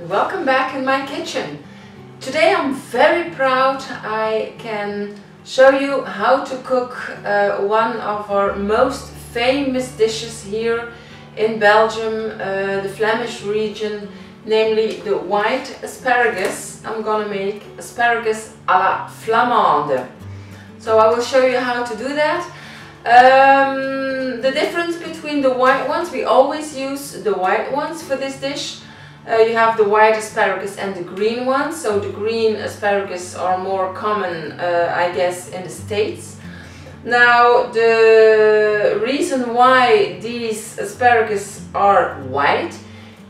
Welcome back in my kitchen. Today I'm very proud I can show you how to cook one of our most famous dishes here in Belgium, the Flemish region, namely the white asparagus. I'm gonna make asparagus à la Flamande. So I will show you how to do that. The difference between the white ones, we always use the white ones for this dish. You have the white asparagus and the green ones. So the green asparagus are more common, I guess, in the States. Now the reason why these asparagus are white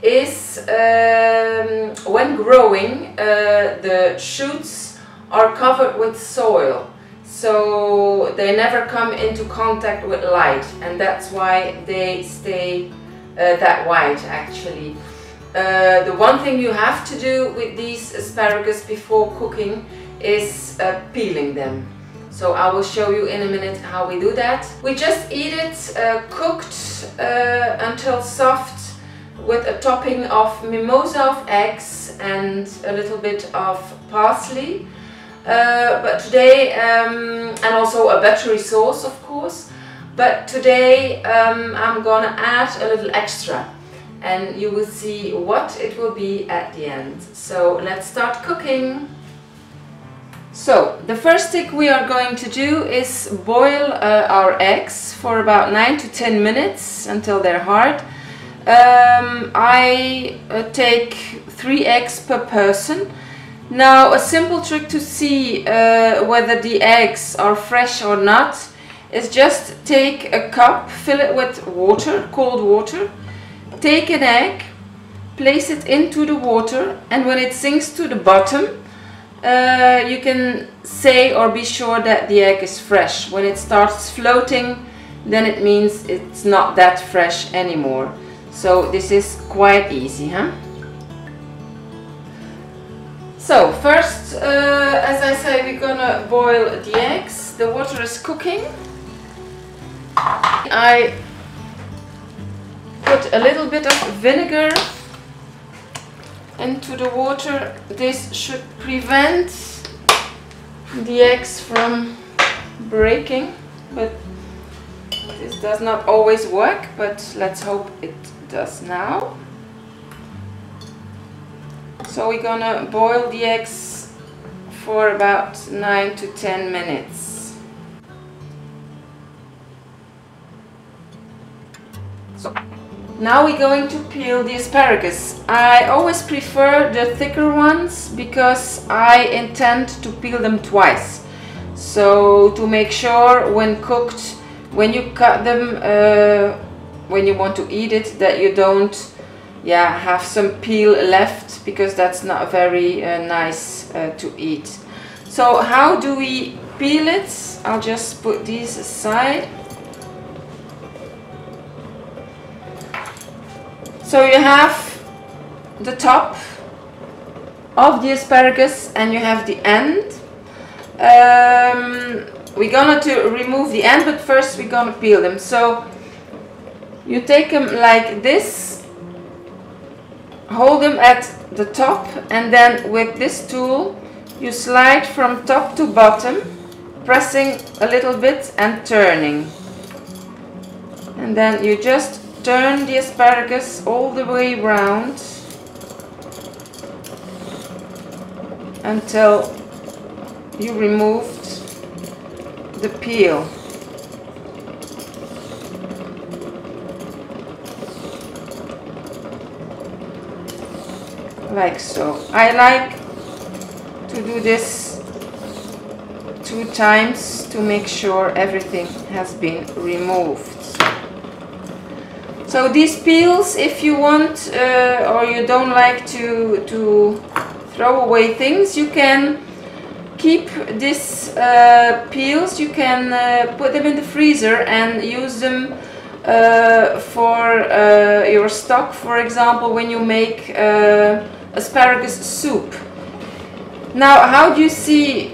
is when growing the shoots are covered with soil. So they never come into contact with light, and that's why they stay that white actually. The one thing you have to do with these asparagus before cooking is peeling them. So I will show you in a minute how we do that. We just eat it cooked until soft with a topping of mimosa of eggs and a little bit of parsley. But today, and also a buttery sauce of course, but today I'm gonna add a little extra. And you will see what it will be at the end. So let's start cooking. So the first thing we are going to do is boil our eggs for about 9 to 10 minutes until they're hard. I take 3 eggs per person. Now a simple trick to see whether the eggs are fresh or not is just take a cup, fill it with water, cold water. Take an egg, place it into the water, and when it sinks to the bottom, you can say or be sure that the egg is fresh. When it starts floating, then it means it's not that fresh anymore. So this is quite easy, huh? So first, as I say, we're gonna boil the eggs. The water is cooking. I put a little bit of vinegar into the water. This should prevent the eggs from breaking, but this does not always work, but let's hope it does now. So we're gonna boil the eggs for about 9 to 10 minutes. So now we're going to peel the asparagus. I always prefer the thicker ones because I intend to peel them twice. So to make sure when cooked, when you cut them, when you want to eat it, that you don't have some peel left, because that's not very nice to eat. So how do we peel it? I'll just put these aside. So you have the top of the asparagus and you have the end. We're gonna remove the end, but first we're gonna peel them. So you take them like this, hold them at the top, and then with this tool you slide from top to bottom, pressing a little bit and turning. And then you just turn the asparagus all the way around until you removed the peel. Like so. I like to do this 2 times to make sure everything has been removed. So these peels, if you want or you don't like to throw away things, you can keep these peels, you can put them in the freezer and use them for your stock, for example, when you make asparagus soup. Now how do you see,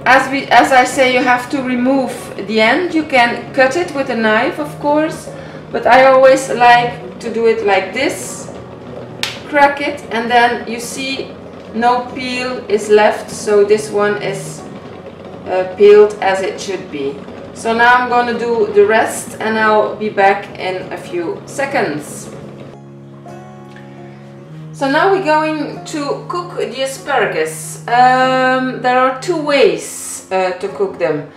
as I say, you have to remove the end. You can cut it with a knife of course, but I always like to do it like this. crack it, and then you see no peel is left, so this one is peeled as it should be. So now I'm going to do the rest and I'll be back in a few seconds. So now we're going to cook the asparagus. There are two ways to cook them.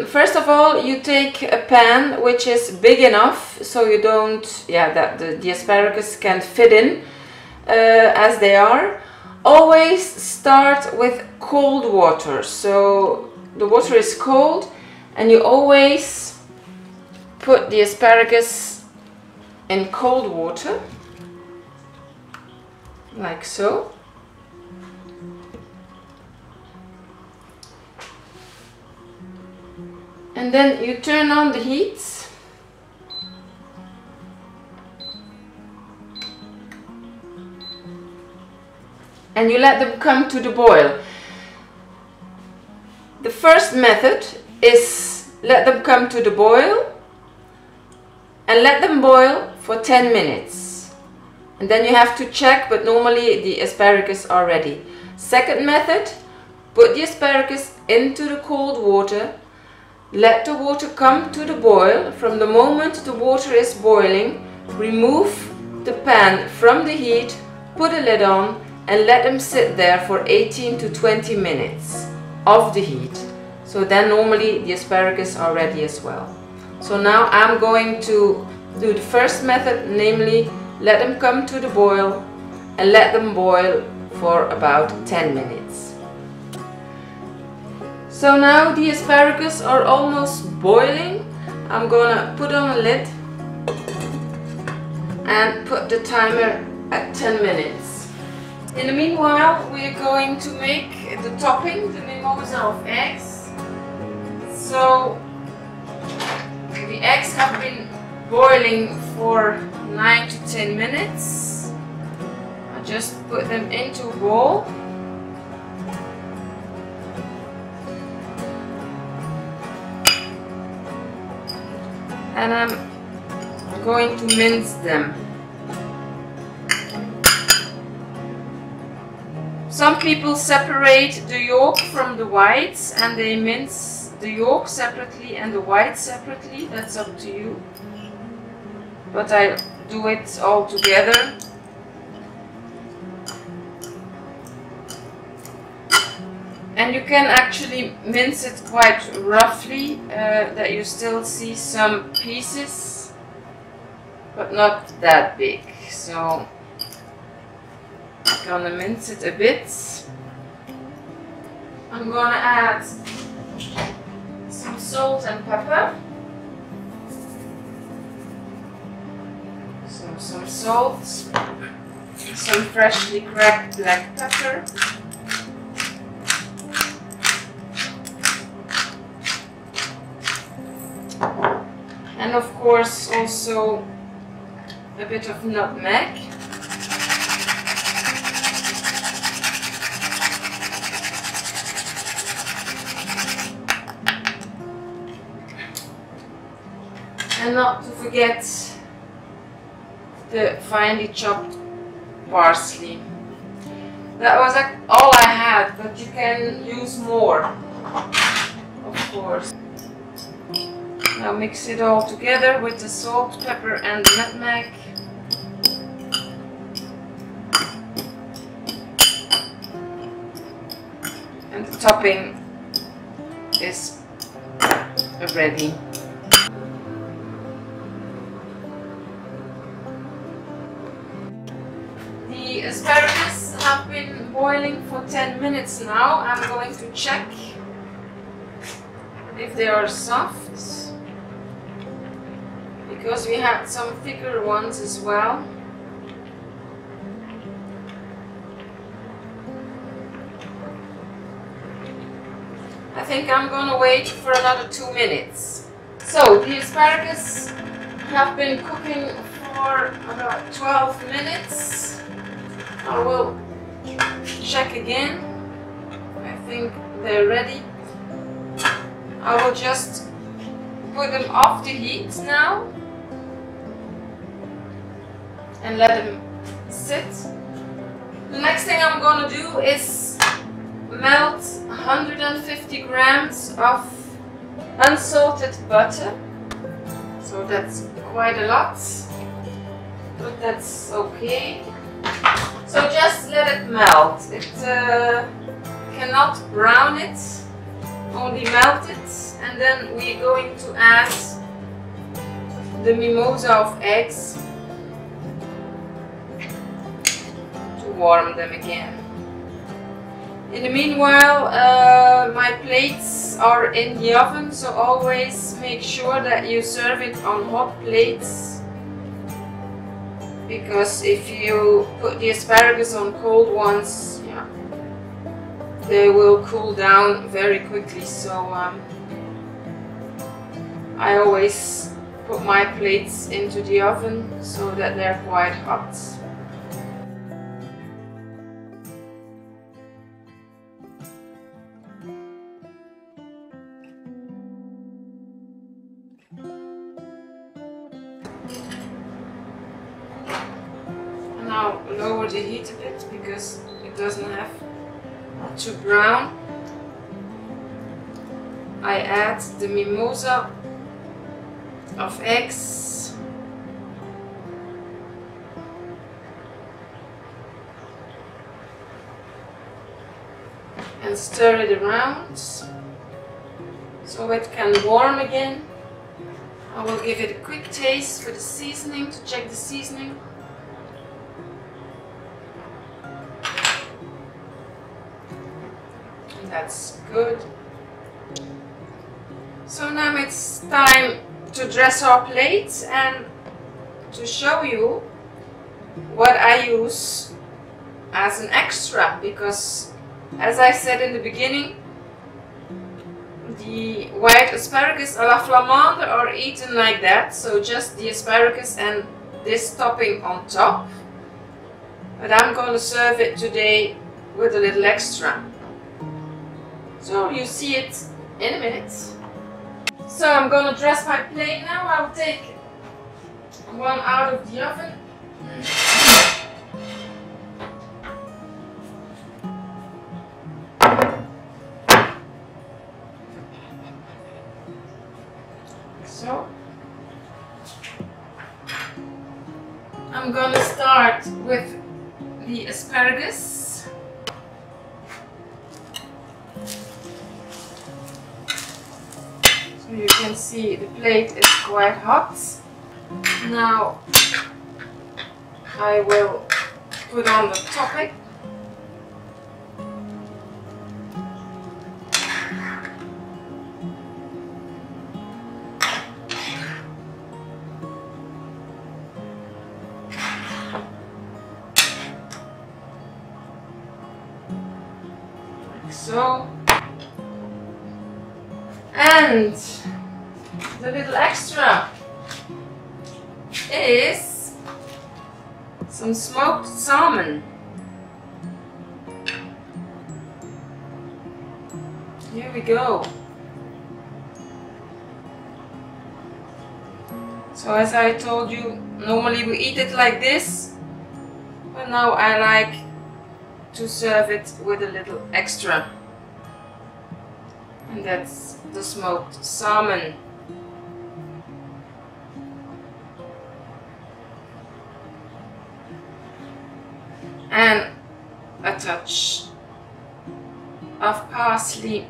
First of all, you take a pan which is big enough so you don't, that the asparagus can fit in as they are. Always start with cold water. So the water is cold and you always put the asparagus in cold water, like so. And then you turn on the heat and you let them come to the boil. The first method is let them come to the boil and let them boil for 10 minutes. And then you have to check, but normally the asparagus are ready. Second method, put the asparagus into the cold water. Let the water come to the boil. From the moment the water is boiling, remove the pan from the heat, put a lid on and let them sit there for 18 to 20 minutes off the heat. So then normally the asparagus are ready as well. So now I'm going to do the first method, namely let them come to the boil and let them boil for about 10 minutes. So now the asparagus are almost boiling. I'm gonna put on a lid and put the timer at 10 minutes. In the meanwhile, we're going to make the topping, the mimosa of eggs. So the eggs have been boiling for 9 to 10 minutes. I just put them into a bowl. And I'm going to mince them. Some people separate the yolk from the whites and they mince the yolk separately and the whites separately. That's up to you. But I do it all together. And you can actually mince it quite roughly, that you still see some pieces, but not that big. So I'm gonna mince it a bit. I'm gonna add some salt and pepper. So some salt, some freshly cracked black pepper. And of course also a bit of nutmeg. And not to forget the finely chopped parsley. That was all I had, but you can use more, of course. Now mix it all together with the salt, pepper and the nutmeg. And the topping is ready. The asparagus have been boiling for 10 minutes now. I'm going to check if they are soft, because we had some thicker ones as well. I think I'm gonna wait for another 2 minutes. So the asparagus have been cooking for about 12 minutes. I will check again. I think they're ready. I will just put them off the heat now and let them sit. The next thing I'm gonna do is melt 150 grams of unsalted butter. So that's quite a lot, but that's okay. So just let it melt. It cannot brown it, only melt it. And then we're going to add the mimosa of eggs to warm them again. In the meanwhile, my plates are in the oven, so always make sure that you serve it on hot plates, because if you put the asparagus on cold ones, yeah, they will cool down very quickly. So I always put my plates into the oven so that they're quite hot. Now lower the heat a bit because it doesn't have to brown. I add the mimosa of eggs and stir it around so it can warm again. I will give it a quick taste for the seasoning, to check the seasoning. That's good. So now it's time to dress our plates and to show you what I use as an extra, because as I said in the beginning, the white asparagus a la Flamande are eaten like that, so just the asparagus and this topping on top. But I'm going to serve it today with a little extra. So you see it in a minute. So I'm going to dress my plate now. I'll take one out of the oven. So I'm going to start with the asparagus. You can see the plate is quite hot. Now I will put on the topping. Like so. And the little extra is some smoked salmon. Here we go. So as I told you, normally we eat it like this, but now I like to serve it with a little extra. And that's the smoked salmon. And a touch of parsley.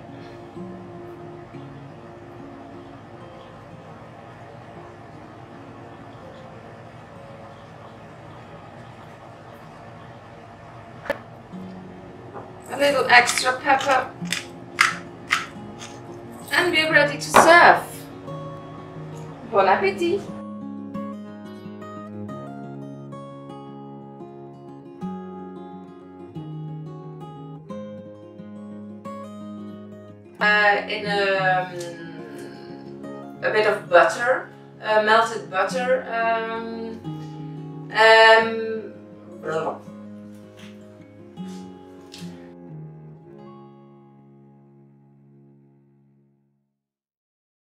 A little extra pepper. And we're ready to serve. Bon appétit! In a bit of butter, melted butter,